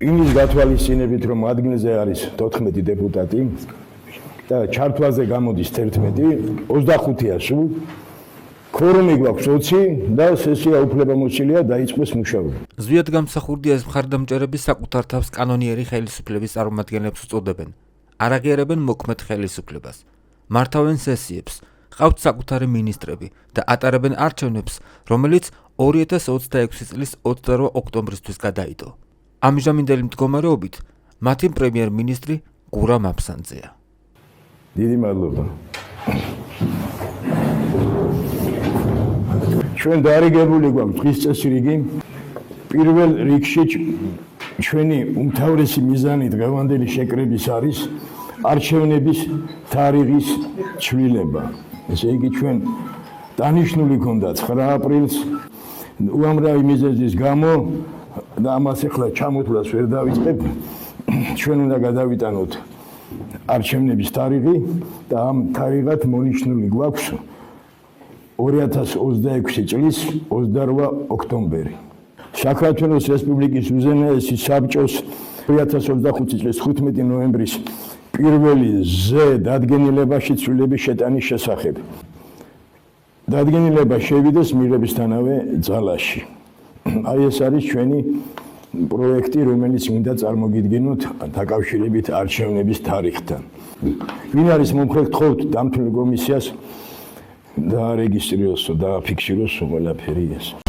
იმის გათვალისწინებით, რომ ადგილზე არის 14 დეპუტატი და ჩართვაზე გამოდის 11, 25-ია სულ. ქორუმი გვაქვს 20 და სესია უფლებამოსილია დაიწყოს მუშაობა. ზვიად გამსახურდია ეს მხარდამჭერები საკუთარ თავს კანონიერი ხელისუფლების წარმომადგენლებს უწოდებენ. არ აღიარებენ მოქმედ ხელისუფლებას. მართავენ სესიებს, ყავთ საკუთარი მინისტრები და ატარებენ არჩევნებს, რომელიც 2026 წლის 28 ოქტომბრისთვის გადაიდო. ამჟამინდელი მდგომარეობით მათი პრემიერ-მინისტრი გურამ აფსანძეა. დიდი მადლობა. ჩვენ დაარიგებული გვაქვს დღის წესრიგი. პირველ რიგში ჩვენი უმთავრესი მიზანი დღევანდელი შეკრების არის არჩევნების თარიღის ცვლილება. ესე იგი ჩვენ დანიშნული ქონდა 9 აპრილს უამრავი მიზეზის გამო და ამას ახლა ჩამოთვლას ვერ დავიწყებ. ჩვენ უნდა გადავიტანოთ არჩევნების თარიღი და ამ თარიღად მონიშნული გვაქვს 2026 წლის 28 ოქტომბერი. საქართველოს რესპუბლიკის უზენაესი საბჭოს 2025 წლის 15 ნოემბრის პირველი ზე დადგენილებაში ცვლილების შეტანის შესახებ. დადგენილება შევიდეს მიღებისთანავე ძალაში. აი ეს არის ჩვენი პროექტი, რომელიც მინდა წარმოგიდგინოთ დაკავშირებით არჩევნების თარიღთან. ვინ არის მომხრე, გთხოვთ დამთვლელ კომისიას დაარეგისტრიროს და დააფიქსიროს ყველაფერი ეს.